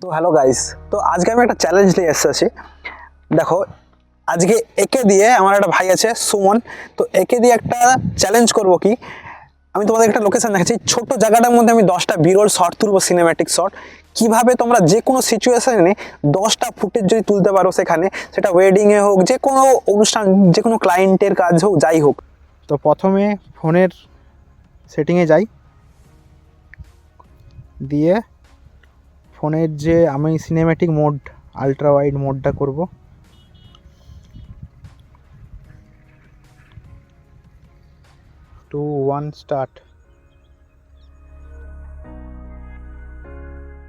তো hello guys, তো আজকে আমি একটা চ্যালেঞ্জ নিয়ে এসেছি। দেখো, আজকে একে দিয়ে আমার একটা ভাই আছে সুমন, তো একে দিয়ে একটা চ্যালেঞ্জ করব কি, আমি তোমাদের একটা লোকেশন দেখাচ্ছি। ছোট জায়গাটার মধ্যে আমি 10টা বিরল শট তুলবো, সিনেম্যাটিক শট। কিভাবে তোমরা যে কোনো সিচুয়েশনে 10টা ফুটেজ যদি তুলতে পারো, সেখানে সেটা ওয়েডিংয়ে হোক, যে কোনো অনুষ্ঠান, যে কোনো ক্লায়েন্টের কাজ হোক, যাই হোক। তো প্রথমে ফোনের সেটিংয়ে যাই, দিয়ে ফোনের যে আমি সিনেম্যাটিক মোড আলট্রা ওয়াইড মোডটা করব। 2 1 স্টার্ট।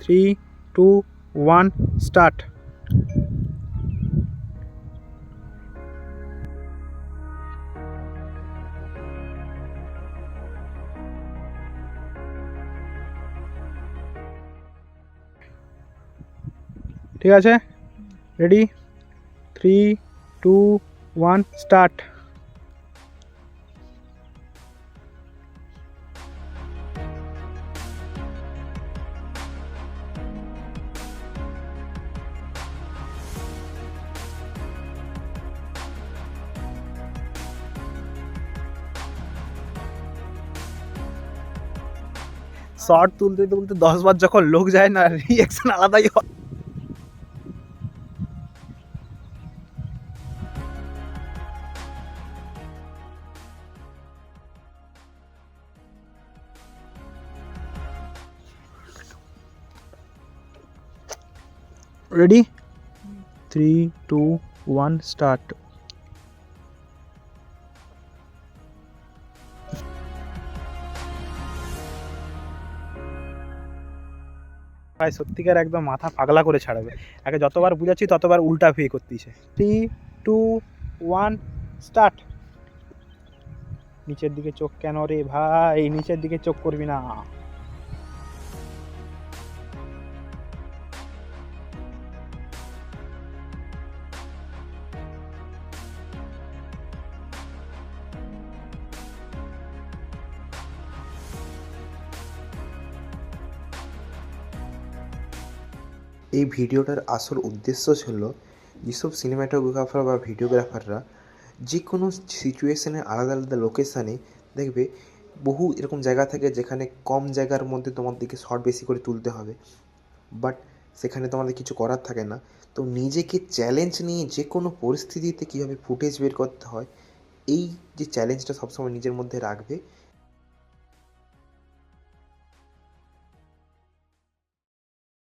3 2 1 স্টার্ট। ঠিক আছে, রেডি? 3 2 1 স্টার্ট। শর্ট তুলতে তুলতে 10 বার যখন লোক যায় না, রিয়াকশন আলাদাই হয়। রেডি? 3 2 1 স্টার্ট। ভাই সত্যিকার একদম মাথা পাগলা করে ছাড়বে। একে যতবার বুঝাচ্ছি ততবার উল্টা ফিরে করতেছে। 3 2 1 স্টার্ট। নিচের দিকে চোখ কেন রে ভাই? নিচের দিকে চোখ করবি না। এই ভিডিওটার আসল উদ্দেশ্য ছিল যেসব সিনেমাটোগ্রাফার বা ভিডিওগ্রাফাররা যে কোনো সিচুয়েশানে আলাদা আলাদা লোকেশানে দেখবে, বহু এরকম জায়গা থাকে যেখানে কম জায়গার মধ্যে তোমাদেরকে শর্ট বেশি করে তুলতে হবে, বাট সেখানে তোমাদের কিছু করার থাকে না। তো নিজেকে চ্যালেঞ্জ নিয়ে যে কোনো পরিস্থিতিতে কীভাবে ফুটেজ বের করতে হয়, এই যে চ্যালেঞ্জটা সবসময় নিজের মধ্যে রাখবে,